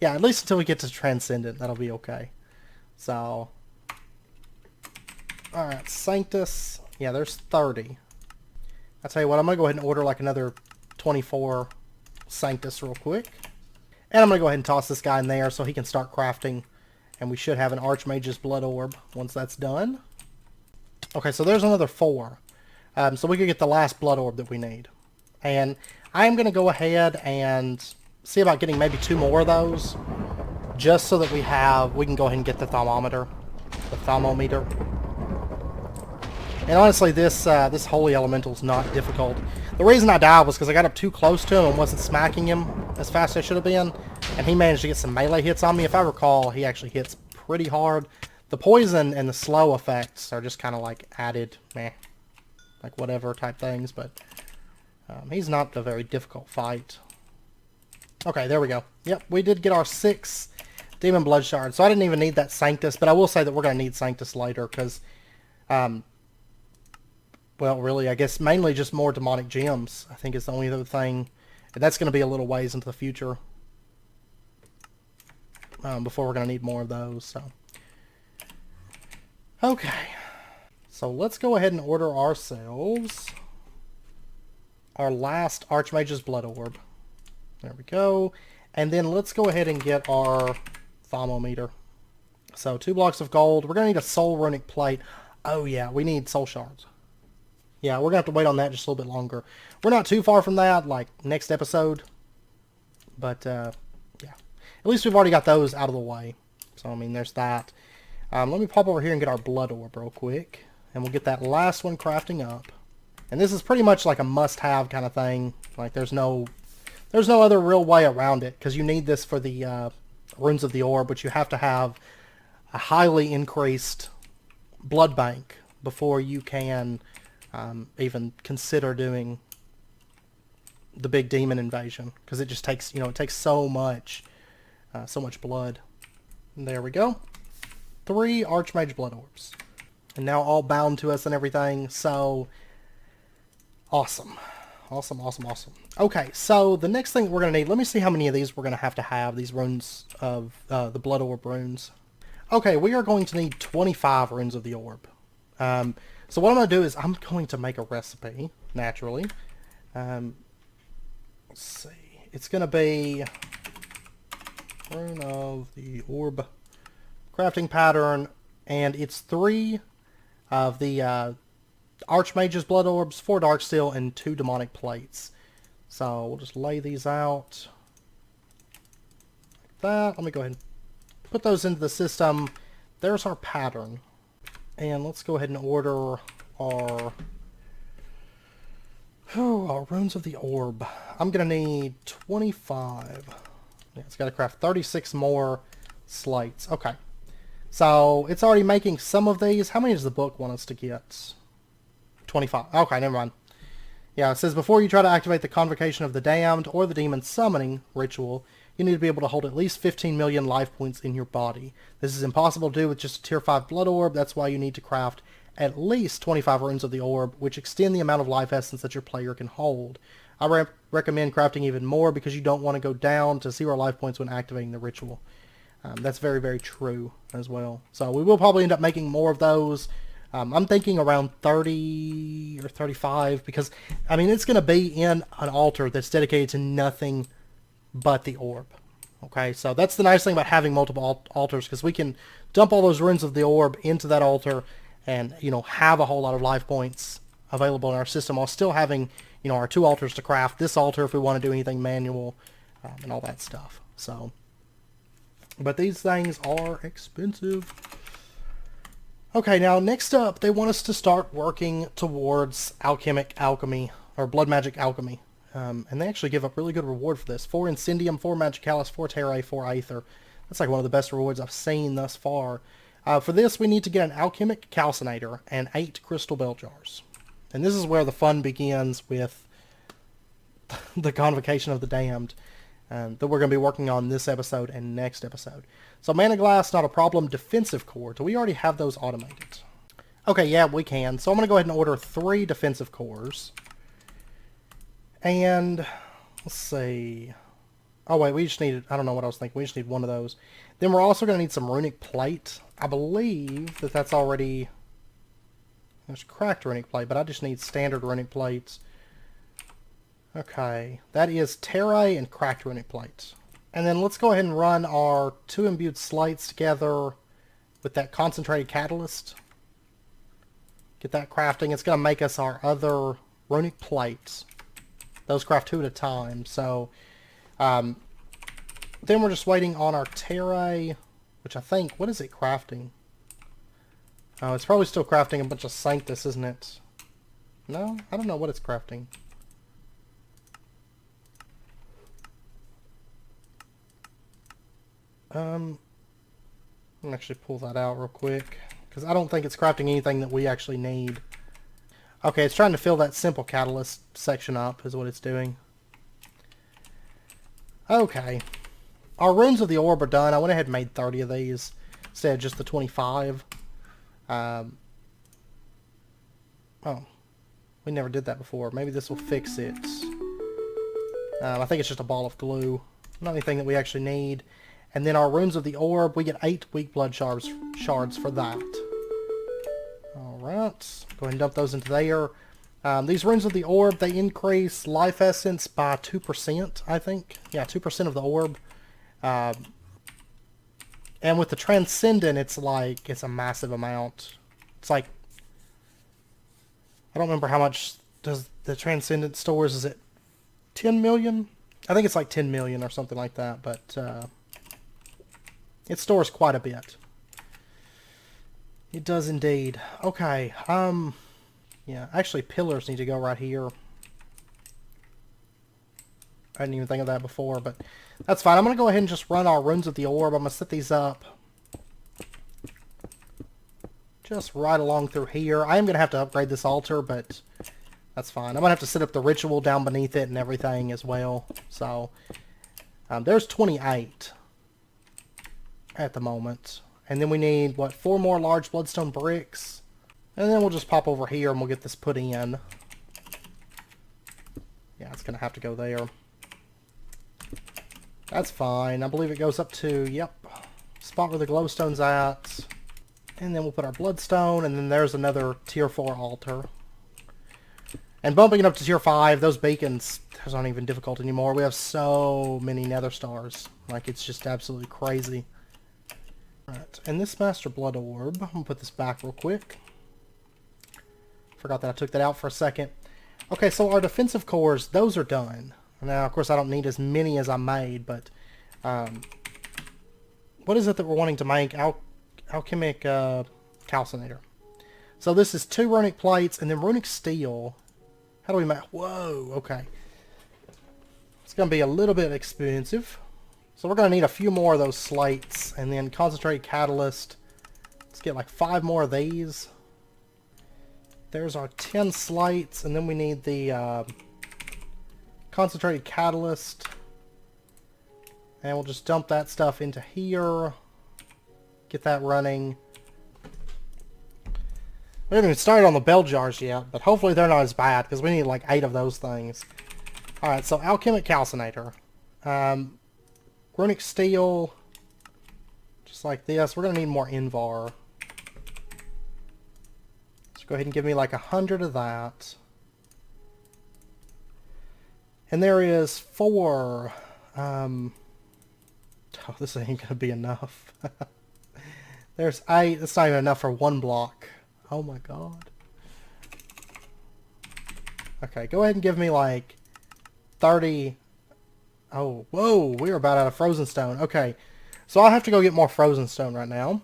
[SPEAKER 1] at least until we get to Transcendent. That'll be okay. So. Alright, Sanctus. Yeah, there's 30. I'll tell you what, I'm going to go ahead and order, like, another 24 Sanctus real quick. And I'm going to go ahead and toss this guy in there so he can start crafting. And we should have an Archmage's blood orb once that's done. Okay, so there's another 4. So we could get the last blood orb that we need. And I'm going to go ahead and see about getting maybe 2 more of those. Just so that we can go ahead and get the thermometer. The thermometer. And honestly, this Holy Elemental's not difficult. The reason I died was because I got up too close to him and wasn't smacking him as fast as I should have been. And he managed to get some melee hits on me. If I recall, he actually hits pretty hard. The poison and the slow effects are just kind of like added, meh, like whatever type things. But he's not a very difficult fight. Okay, there we go. Yep, we did get our 6 Demon Blood Shards. So I didn't even need that Sanctus. But I will say that we're going to need Sanctus later because... well, really, I guess mainly just more demonic gems, I think is the only other thing. And that's going to be a little ways into the future. Before we're going to need more of those, so. Okay. So let's go ahead and order ourselves our last Archmage's Blood Orb. There we go. And then let's go ahead and get our thermometer. So 2 blocks of gold. We're going to need a soul runic plate. Oh yeah, we need soul shards. Yeah, we're going to have to wait on that just a little bit longer. We're not too far from that, like next episode. But, yeah. At least we've already got those out of the way. So, I mean, there's that. Let me pop over here and get our blood orb real quick. And we'll get that last one crafting up. And this is pretty much like a must-have kind of thing. Like, there's no other real way around it. Because you need this for the runes of the orb, which you have to have a highly increased blood bank before you can... even consider doing the big demon invasion, because it just takes, it takes so much blood. And there we go. 3 Archmage blood orbs, and now all bound to us and everything. So awesome, awesome, awesome, awesome. Okay, so the next thing we're gonna need. Let me see how many of these we're gonna have to have. These runes of the blood orb runes. Okay, we are going to need 25 runes of the orb. So what I'm going to do is I'm going to make a recipe, naturally. Let's see. It's going to be Rune of the Orb crafting pattern, and it's 3 of the Archmage's blood orbs, 4 dark steel, and 2 demonic plates. So we'll just lay these out like that. Let me go ahead and put those into the system. There's our pattern. And let's go ahead and order our runes of the orb. I'm going to need 25. Yeah, it's got to craft 36 more slates. Okay. So it's already making some of these. How many does the book want us to get? 25. Okay, never mind. Yeah, it says before you try to activate the Convocation of the Damned or the Demon Summoning ritual, you need to be able to hold at least 15 million life points in your body. This is impossible to do with just a tier 5 blood orb. That's why you need to craft at least 25 runes of the orb, which extend the amount of life essence that your player can hold. I recommend crafting even more because you don't want to go down to 0 life points when activating the ritual. That's very, very true as well. So we will probably end up making more of those. I'm thinking around 30 or 35 because, I mean, it's going to be in an altar that's dedicated to nothing but the orb. Okay, so that's the nice thing about having multiple altars, because we can dump all those runes of the orb into that altar and, you know, have a whole lot of life points available in our system while still having, you know, our 2 altars to craft. This altar if we want to do anything manual and all that stuff. So, but these things are expensive. Okay, now next up, they want us to start working towards alchemy, or blood magic alchemy. And they actually give a really good reward for this. 4 Incendium, 4 Magicalis, 4 Terrae, 4 Aether. That's like one of the best rewards I've seen thus far. For this, we need to get an alchemic calcinator and 8 crystal bell jars. And this is where the fun begins with the Convocation of the Damned that we're going to be working on this episode and next episode. So mana glass, not a problem. Defensive core. Do we already have those automated? Okay, yeah, we can. So I'm going to go ahead and order 3 defensive cores. And let's see. Oh wait, we just need, I don't know what I was thinking. We just need 1 of those. Then we're also going to need some runic plate. I believe that that's already, there's cracked runic plate, but I just need standard runic plates. Okay, that is Terrae and cracked runic plates. And then let's go ahead and run our 2 imbued slates together with that concentrated catalyst. Get that crafting. It's going to make us our other runic plates. Those craft 2 at a time. So, then we're just waiting on our Terrae, which I think, what is it crafting? Oh, it's probably still crafting a bunch of Sanctus, isn't it? No? I don't know what it's crafting. Let me actually pull that out real quick, because I don't think it's crafting anything that we actually need. Okay, it's trying to fill that simple catalyst section up, is what it's doing. Okay. Our runes of the orb are done. I went ahead and made 30 of these instead of just the 25. Oh. We never did that before. Maybe this will fix it. I think it's just a ball of glue. Not anything that we actually need. And then our runes of the orb, we get 8 weak blood shards for that. Alright. Go ahead and dump those into there. These runes of the orb, they increase life essence by 2%, I think. Yeah, 2% of the orb. And with the Transcendent, it's a massive amount. It's like, I don't remember how much does the Transcendent stores. Is it 10 million? I think it's like 10 million or something like that, but it stores quite a bit. It does indeed. Okay, yeah, actually pillars need to go right here. I didn't even think of that before, but that's fine. I'm going to go ahead and just run our runes of the orb. I'm going to set these up just right along through here. I am going to have to upgrade this altar, but that's fine. I'm going to have to set up the ritual down beneath it and everything as well. So, there's 28 at the moment. And then we need, what, 4 more large bloodstone bricks. And then we'll just pop over here and we'll get this put in. Yeah, it's going to have to go there. That's fine. I believe it goes up to, yep, spot where the glowstone's at. And then we'll put our bloodstone, and then there's another tier 4 altar. And bumping it up to tier 5, those beacons, those aren't even difficult anymore. We have so many nether stars. Like, it's just absolutely crazy. Right, and this Master Blood Orb, I'm going to put this back real quick. Forgot that I took that out for a second. Okay, so our defensive cores, those are done. Now, of course, I don't need as many as I made, but... what is it that we're wanting to make? Alchemic calcinator. So this is 2 runic plates, and then runic steel. How do we make... Whoa, okay. It's going to be a little bit expensive. So we're going to need a few more of those slates, and then concentrated catalyst. Let's get like 5 more of these. There's our 10 slates, and then we need the concentrated catalyst. And we'll just dump that stuff into here. Get that running. We haven't even started on the bell jars yet, but hopefully they're not as bad, because we need like 8 of those things. Alright, so alchemic calcinator. Runic steel. Just like this. We're going to need more invar. So go ahead and give me like 100 of that. And there is 4... oh, this ain't going to be enough. There's 8. That's not even enough for 1 block. Oh my god. Okay, go ahead and give me like 30. Oh, whoa, we're about out of frozen stone. Okay, so I'll have to go get more frozen stone right now.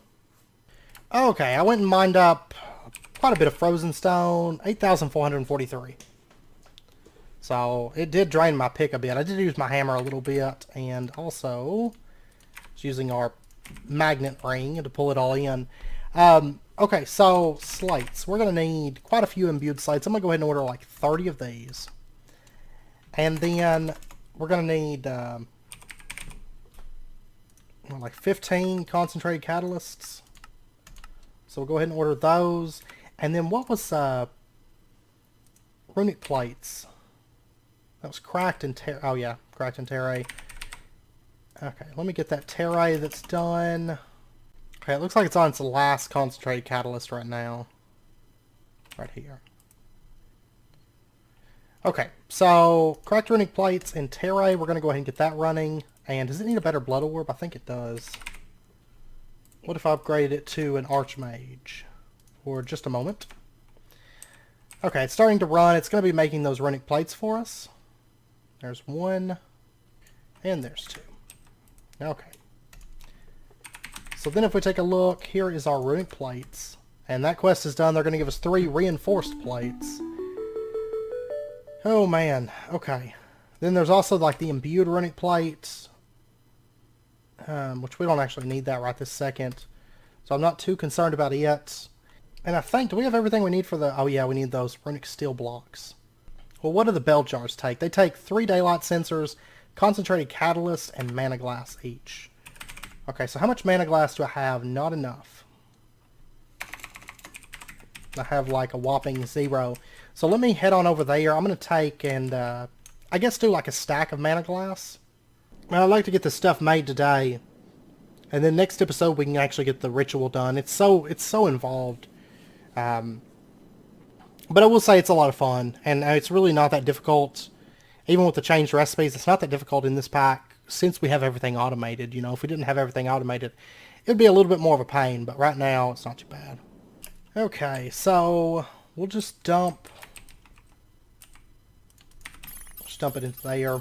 [SPEAKER 1] Okay, I went and mined up quite a bit of frozen stone. 8,443. So it did drain my pick a bit. I did use my hammer a little bit, and also using our magnet ring to pull it all in. Okay, so slates. We're going to need quite a few imbued slates. I'm going to go ahead and order like 30 of these. And then we're going to need like 15 concentrated catalysts. So we'll go ahead and order those. And then what was runic plates? That was cracked and oh yeah, cracked and terre. Okay, let me get that terre that's done. Okay, it looks like it's on its last concentrated catalyst right now. Right here. Okay, so cracked runic plates and terre, we're going to go ahead and get that running. And does it need a better blood orb? I think it does. What if I upgraded it to an archmage? For just a moment. Okay, it's starting to run. It's going to be making those runic plates for us. There's 1. And there's 2. Okay. So then if we take a look, here is our runic plates. And that quest is done. They're going to give us 3 reinforced plates. Oh man, okay. Then there's also like the imbued runic plates. Which we don't actually need that right this second. So I'm not too concerned about it. And I think, do we have everything we need for the... Oh yeah, we need those runic steel blocks. Well, what do the bell jars take? They take 3 daylight sensors, concentrated catalyst, and mana glass each. Okay, so how much mana glass do I have? Not enough. I have like a whopping 0. So let me head on over there. I'm going to take and I guess do like a stack of mana glass. I'd like to get this stuff made today. And then next episode we can actually get the ritual done. It's so involved. But I will say it's a lot of fun. And it's really not that difficult. Even with the changed recipes, it's not that difficult in this pack. Since we have everything automated, you know, if we didn't have everything automated, it would be a little bit more of a pain, but right now it's not too bad. Okay, so we'll just dump it into there.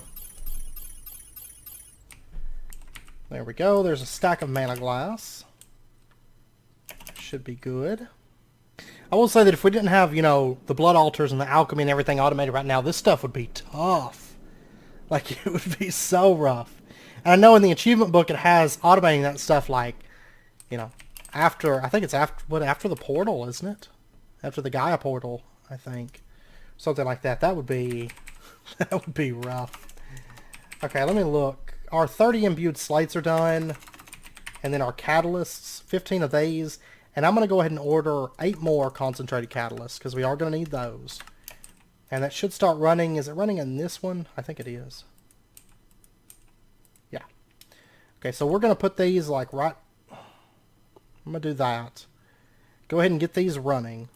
[SPEAKER 1] There we go. There's a stack of mana glass. Should be good. I will say that if we didn't have, you know, the blood altars and the alchemy and everything automated right now, this stuff would be tough. Like, it would be so rough. And I know in the achievement book it has automating that stuff like, you know, after, I think it's after the portal, isn't it? After the Gaia portal, I think. Something like that. That would be, that would be rough. Okay, let me look. Our 30 imbued slates are done. And then our catalysts, 15 of these. And I'm going to go ahead and order 8 more concentrated catalysts, because we are going to need those. And that should start running. Is it running in this one? I think it is. Yeah. Okay, so we're going to put these like right... I'm going to do that. Go ahead and get these running.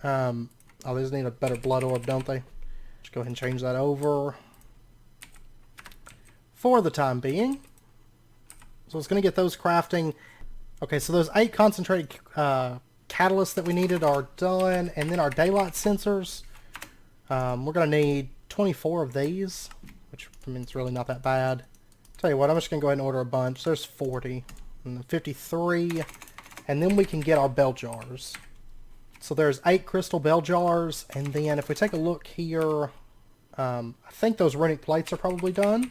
[SPEAKER 1] Oh, these need a better blood orb, don't they? Just go ahead and change that over for the time being. So it's going to get those crafting. Okay, so those 8 concentrated catalysts that we needed are done. And then our daylight sensors. We're going to need 24 of these, which I mean, it's really not that bad. Tell you what, I'm just going to go ahead and order a bunch. There's 40 and 53. And then we can get our bell jars. So there's 8 crystal bell jars. And then if we take a look here, I think those runic plates are probably done.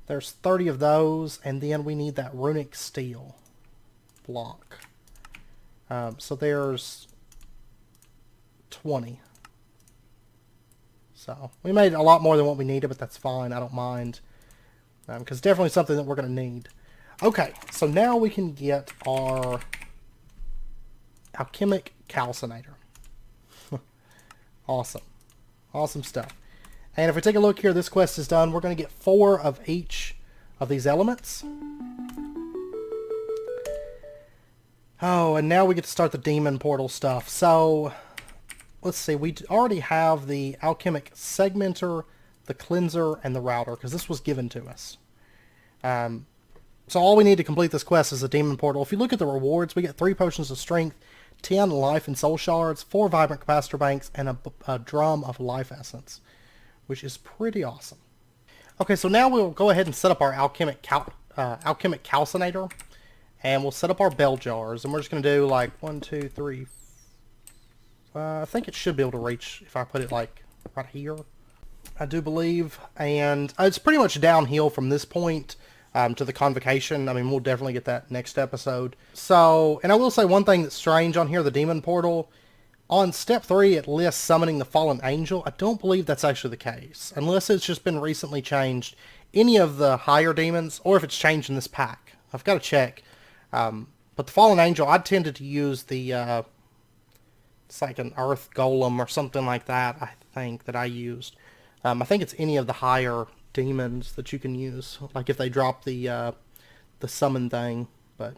[SPEAKER 1] There's 30 of those. And then we need that runic steel block. So there's 20. So we made a lot more than what we needed, but that's fine. I don't mind. Because it's definitely something that we're going to need. Okay, so now we can get our alchemic calcinator. Awesome. Awesome stuff. And if we take a look here, this quest is done. We're going to get 4 of each of these elements. Oh, and now we get to start the demon portal stuff. So, let's see. We already have the alchemic segmenter, the cleanser, and the router, because this was given to us. So all we need to complete this quest is a demon portal. If you look at the rewards, we get 3 potions of strength, 10 life and soul shards, 4 vibrant capacitor banks, and a drum of life essence, which is pretty awesome. Okay, so now we'll go ahead and set up our alchemic calcinator, and we'll set up our bell jars, and we're just going to do like 1, 2, 3. I think it should be able to reach if I put it like right here. I do believe, and it's pretty much downhill from this point to the convocation. I mean, we'll definitely get that next episode. So, and I will say one thing that's strange on here, the demon portal. On step 3, it lists summoning the fallen angel. I don't believe that's actually the case, unless it's just been recently changed. Any of the higher demons, or if it's changed in this pack. I've got to check. But the fallen angel, I tended to use the, it's like an earth golem or something like that, I think, that I used. I think it's any of the higher demons that you can use, like if they drop the summon thing. But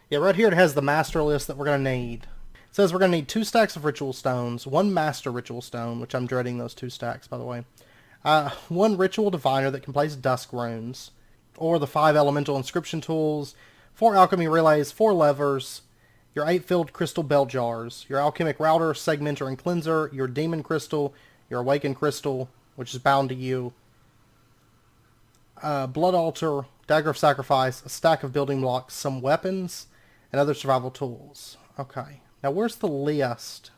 [SPEAKER 1] yeah, right here it has the master list that we're going to need. It says we're going to need 2 stacks of ritual stones, 1 master ritual stone, which I'm dreading those 2 stacks, by the way. 1 ritual diviner that can place dusk runes, or the 5 elemental inscription tools, 4 alchemy relays, 4 levers, your 8 filled crystal bell jars, your alchemic router, segmenter, and cleanser, your demon crystal, your awakened crystal, which is bound to you, blood altar, dagger of sacrifice, a stack of building blocks, some weapons, and other survival tools. Okay, now where's the list?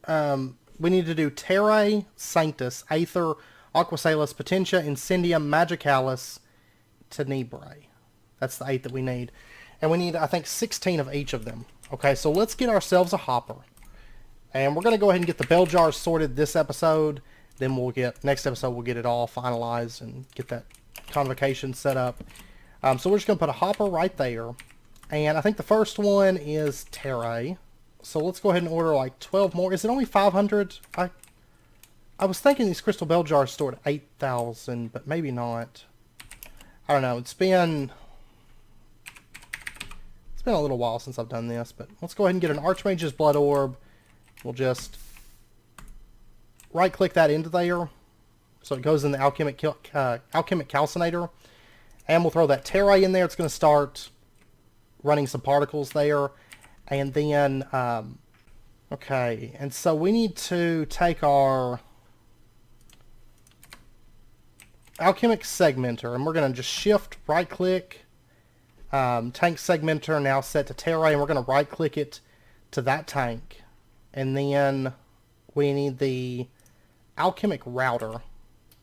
[SPEAKER 1] We need to do Terrae, Sanctus, Aether, Aquasalis, Potentia, Incendium, Magicalis, Tenebrae. That's the 8 that we need. And we need, I think, 16 of each of them. Okay, so let's get ourselves a hopper. And we're going to go ahead and get the bell jars sorted this episode. Then we'll get, next episode, we'll get it all finalized and get that convocation set up. So we're just going to put a hopper right there. And I think the first one is Terrae. So let's go ahead and order like 12 more. Is it only 500? I was thinking these crystal bell jars stored at 8,000, but maybe not. I don't know. It's been a little while since I've done this, but let's go ahead and get an Archmage's Blood Orb. We'll just right-click that into there, so it goes in the alchemic calcinator, and we'll throw that Terrae in there. It's going to start running some particles there, and then, okay, and so we need to take our alchemic segmenter, and we're going to just shift, right-click, tank segmenter now set to Terrae, and we're going to right-click it to that tank, and then we need the alchemic router,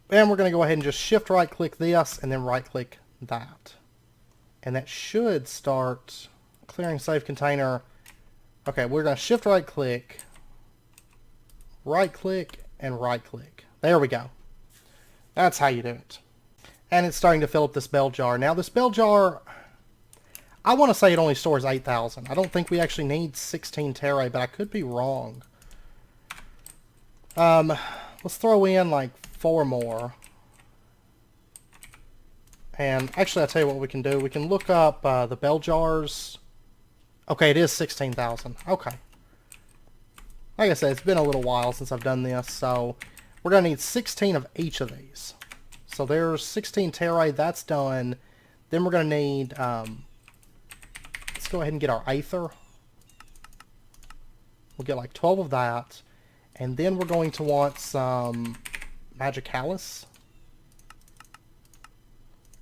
[SPEAKER 1] and we're going to go ahead and just shift right click this and then right click that, and that should start clearing save container. Okay, we're going to shift right click, and right click. There we go. That's how you do it. And it's starting to fill up this bell jar. Now this bell jar, I want to say it only stores 8,000. I don't think we actually need 16 Terrae, but I could be wrong. Let's throw in like 4 more. And actually, I'll tell you what we can do. We can look up the bell jars Okay, it is 16,000. Okay. Like I said, it's been a little while since I've done this, so we're going to need 16 of each of these. So there's 16 terrae, that's done. Then we're going to need, let's go ahead and get our aether. We'll get like 12 of that. And then we're going to want some magicalis.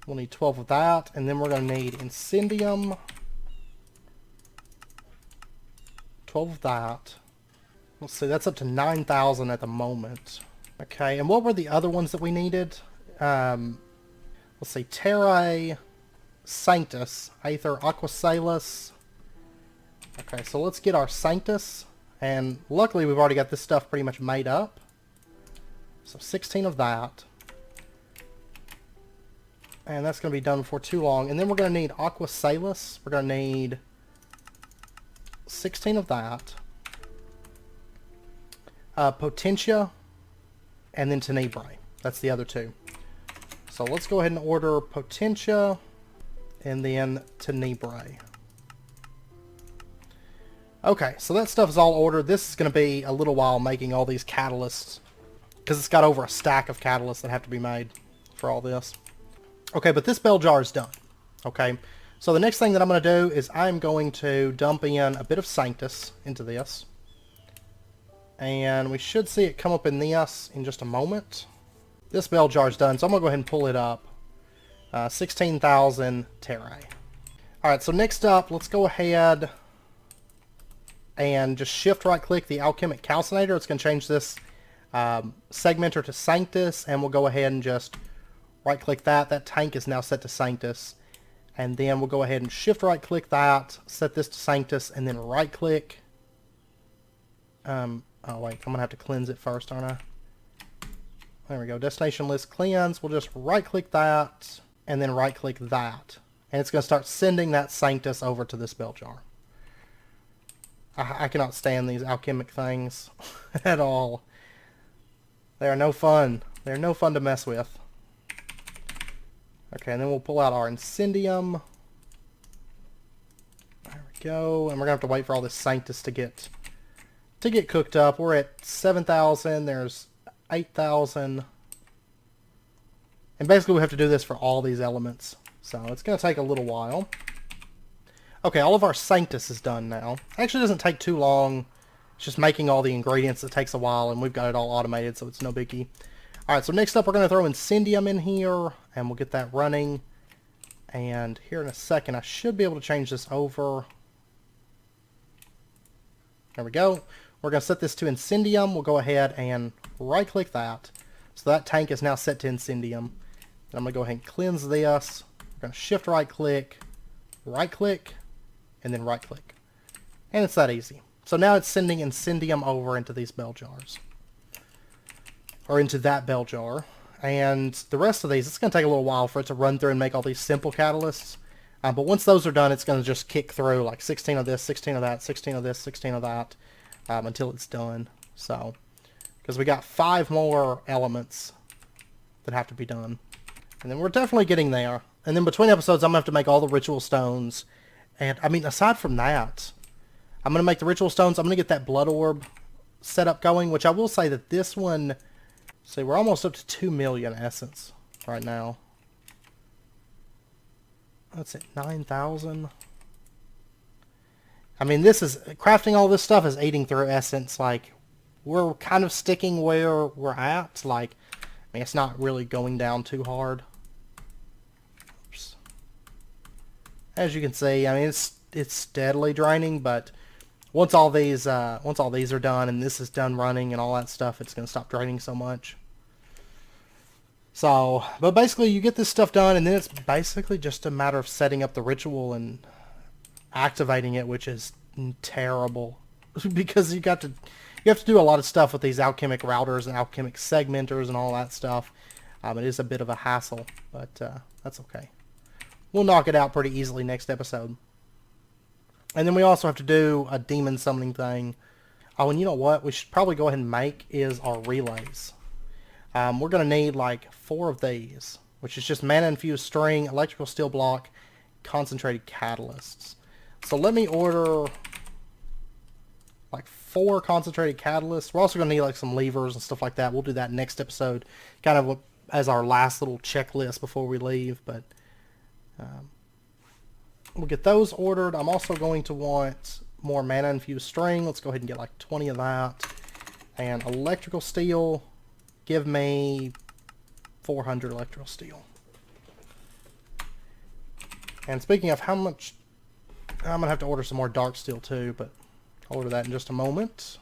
[SPEAKER 1] We'll need 12 of that. And then we're going to need incendium. 12 of that. Let's see, that's up to 9,000 at the moment. Okay, and what were the other ones that we needed? Let's see, terrae, sanctus, aether, aquasalis. Okay, so let's get our sanctus. And luckily we've already got this stuff pretty much made up. So 16 of that. And that's going to be done before too long. And then we're going to need aquasalis. We're going to need 16 of that. Potentia. And then tenebrae. That's the other two. So let's go ahead and order Potentia and then Tenebrae. Okay, so that stuff is all ordered. This is going to be a little while making all these catalysts, because it's got over a stack of catalysts that have to be made for all this. Okay, but this bell jar is done. Okay, so the next thing that I'm going to do is I'm going to dump in a bit of Sanctus into this. And we should see it come up in this in just a moment. This bell jar is done, so I'm going to go ahead and pull it up. 16,000 terrae. Alright, so next up, let's go ahead and just shift right click the alchemic calcinator. It's going to change this segmenter to Sanctus, and we'll go ahead and just right click that. That tank is now set to Sanctus. And then we'll go ahead and shift right click that, set this to Sanctus, and then right click. Oh wait, I'm going to have to cleanse it first, aren't I? There we go. Destination list cleanse. We'll just right click that and then right click that. And it's going to start sending that Sanctus over to this bell jar. I cannot stand these alchemic things at all. They are no fun. They're no fun to mess with. Okay, and then we'll pull out our incendium. There we go. And we're going to have to wait for all this Sanctus to get cooked up. We're at 7,000. There's 8,000. And basically we have to do this for all these elements. So it's going to take a little while. Okay, all of our Sanctus is done now. Actually, it doesn't take too long. It's just making all the ingredients that takes a while, and we've got it all automated, so it's no biggie. Alright, so next up we're going to throw Incendium in here, and we'll get that running. And here in a second, I should be able to change this over. There we go. We're going to set this to Incendium. We'll go ahead and right-click that. So that tank is now set to Incendium. And I'm going to go ahead and cleanse this. We're going to shift right-click, and then right-click. And it's that easy. So now it's sending Incendium over into these bell jars. Or into that bell jar. And the rest of these, it's going to take a little while for it to run through and make all these simple catalysts. But once those are done, it's going to just kick through like 16 of this, 16 of that, 16 of this, 16 of that, until it's done. So, because we got 5 more elements that have to be done. And then we're definitely getting there. And then between episodes, I'm going to have to make all the ritual stones. And, I mean, aside from that, I'm going to make the ritual stones. I'm going to get that blood orb set up going, which I will say that this one, see, we're almost up to 2 million essence right now. That's it, 9,000. I mean, this is, crafting all this stuff is eating through essence. Like, we're kind of sticking where we're at. Like, I mean, it's not really going down too hard. Oops. As you can see, I mean, it's steadily draining, but once all these are done and this is done running and all that stuff, it's going to stop draining so much. So, but basically you get this stuff done, and then it's basically just a matter of setting up the ritual and activating it, which is terrible because you have to do a lot of stuff with these alchemic routers and alchemic segmenters and all that stuff. It is a bit of a hassle, but that's okay. We'll knock it out pretty easily next episode. And then we also have to do a demon summoning thing. Oh, and you know what we should probably go ahead and make is our relays. We're going to need like 4 of these, which is just mana infused string, electrical steel block, concentrated catalysts. So let me order like 4 concentrated catalysts. We're also going to need like some levers and stuff like that. We'll do that next episode, kind of as our last little checklist before we leave. But we'll get those ordered. I'm also going to want more mana infused string. Let's go ahead and get like 20 of that. And electrical steel, give me 400 electrical steel. And speaking of how much, I'm going to have to order some more dark steel too, but I'll order that in just a moment.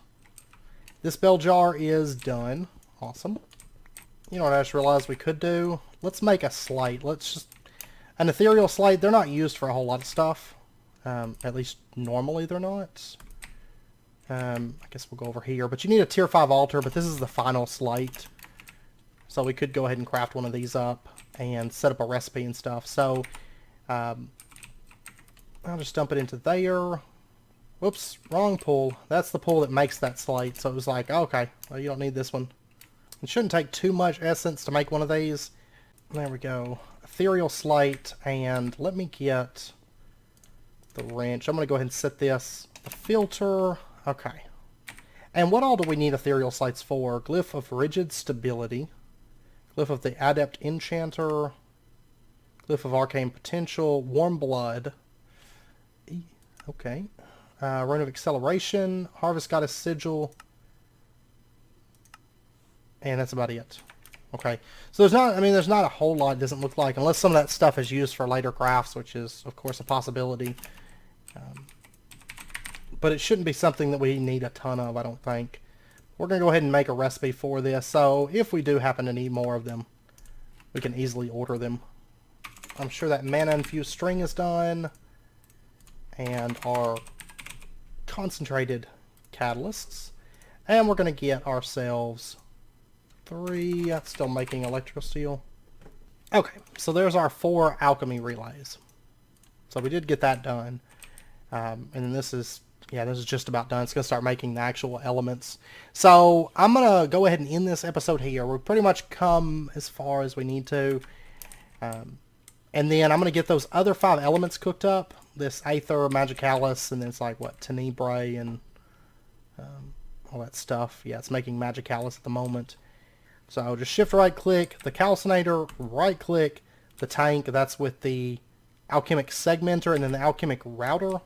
[SPEAKER 1] This bell jar is done. Awesome. You know what I just realized we could do? Let's make a slate. Let's just... An ethereal slate, they're not used for a whole lot of stuff. At least normally they're not. I guess we'll go over here. But you need a tier 5 altar, but this is the final slate. So we could go ahead and craft one of these up and set up a recipe and stuff. So I'll just dump it into there. Whoops, wrong pool. That's the pool that makes that slate. So it was like, okay, well, you don't need this one. It shouldn't take too much essence to make one of these. There we go. Ethereal slate, and let me get the wrench. I'm going to go ahead and set this. The filter. Okay. And what all do we need ethereal slates for? Glyph of rigid stability. Glyph of the adept enchanter. Glyph of arcane potential. Warm blood. Okay. Rune of acceleration. Harvest goddess sigil. And that's about it. Okay. So there's not a whole lot, it doesn't look like, unless some of that stuff is used for later crafts, which is, of course, a possibility. But it shouldn't be something that we need a ton of, I don't think. We're going to go ahead and make a recipe for this, so if we do happen to need more of them, we can easily order them. I'm sure that mana-infused string is done. And our concentrated catalysts. And we're going to get ourselves 3, still making electrical steel. Okay, so there's our 4 alchemy relays. So we did get that done. And then this is just about done. It's going to start making the actual elements. So I'm going to go ahead and end this episode here. We've pretty much come as far as we need to. And then I'm going to get those other 5 elements cooked up. This Aether, Magicalis, and then it's like, what, Tenebrae and all that stuff. Yeah, it's making Magicalis at the moment. So I'll just shift right click the calcinator, right click the tank. That's with the alchemic segmenter and then the alchemic router.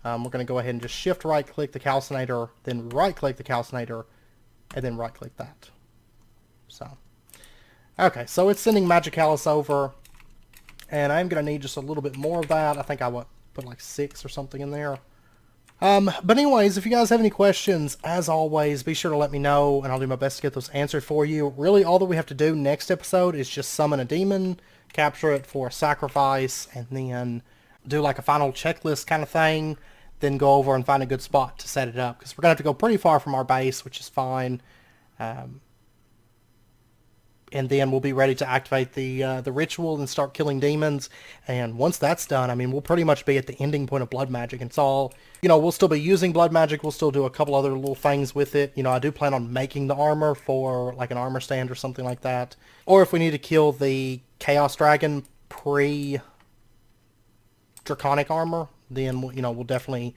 [SPEAKER 1] We're going to go ahead and just shift right click the calcinator, then right click the calcinator, and then right click that. So, okay, so it's sending Magicalis over. And I'm going to need just a little bit more of that. I think I would put like 6 or something in there. But anyways, if you guys have any questions, as always, be sure to let me know, and I'll do my best to get those answered for you. Really, all that we have to do next episode is just summon a demon, capture it for a sacrifice, and then do like a final checklist kind of thing. Then go over and find a good spot to set it up, because we're going to have to go pretty far from our base, which is fine. And then we'll be ready to activate the ritual and start killing demons. And once that's done, I mean, we'll pretty much be at the ending point of blood magic. It's all, we'll still be using blood magic. We'll still do a couple other little things with it. I do plan on making the armor for like an armor stand or something like that. Or if we need to kill the Chaos Dragon pre-Draconic armor, then we'll definitely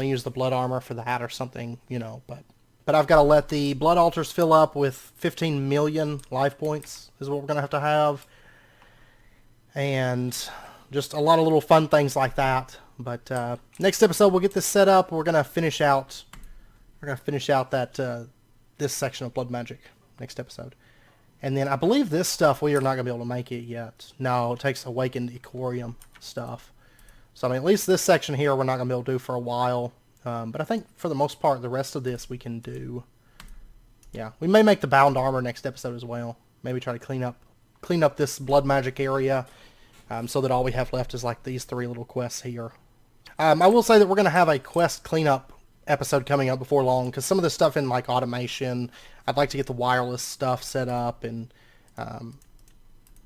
[SPEAKER 1] use the blood armor for that or something, But I've got to let the blood altars fill up with 15 million life points is what we're going to have. And just a lot of little fun things like that. But next episode we'll get this set up. We're going to finish out that this section of blood magic next episode. And then I believe this stuff we are not going to be able to make it yet. No, it takes awakened Icorium stuff. So I mean, at least this section here we're not going to be able to do for a while. But I think for the most part, the rest of this we can do. Yeah, we may make the bound armor next episode as well. Maybe try to clean up this blood magic area, so that all we have left is like these 3 little quests here. I will say that we're going to have a quest cleanup episode coming up before long, because some of the stuff in like automation, I'd like to get the wireless stuff set up and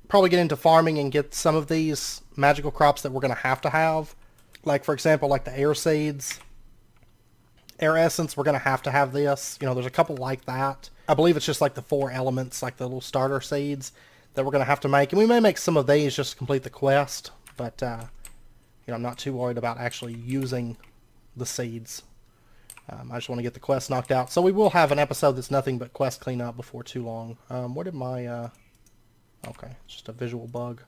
[SPEAKER 1] probably get into farming and get some of these magical crops that we're going to have. Like for example, like the air seeds. Air essence, we're going to have this. There's a couple like that. I believe it's just like the 4 elements, like the little starter seeds that we're going to have to make. And we may make some of these just to complete the quest. But you know, I'm not too worried about actually using the seeds. I just want to get the quest knocked out. So we will have an episode that's nothing but quest cleanup before too long. Where did my... okay, it's just a visual bug.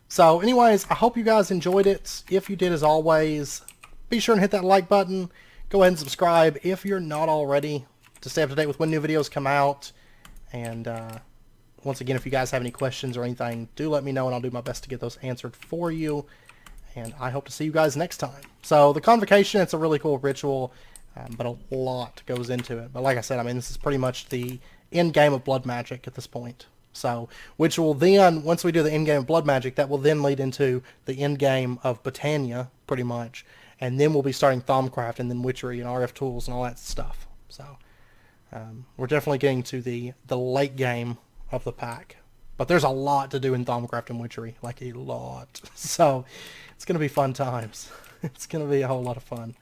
[SPEAKER 1] So anyways, I hope you guys enjoyed it. If you did, as always, be sure and hit that like button. Go ahead and subscribe if you're not already, to stay up to date with when new videos come out. And once again, if you guys have any questions or anything, do let me know and I'll do my best to get those answered for you. And I hope to see you guys next time. So the convocation, it's a really cool ritual. But a lot goes into it. But like I said, I mean, this is pretty much the end game of blood magic at this point. So, which will then, once we do the end game of blood magic, that will then lead into the end game of Britannia, pretty much. And then we'll be starting Thaumcraft and then witchery and RF tools and all that stuff. So, we're definitely getting to the late game of the pack. But there's a lot to do in Thaumcraft and witchery. Like, a lot. So, it's going to be fun times. It's going to be a whole lot of fun.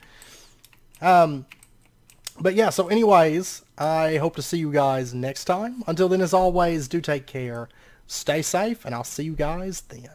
[SPEAKER 1] But yeah, so anyways, I hope to see you guys next time. Until then, as always, do take care, stay safe, and I'll see you guys then.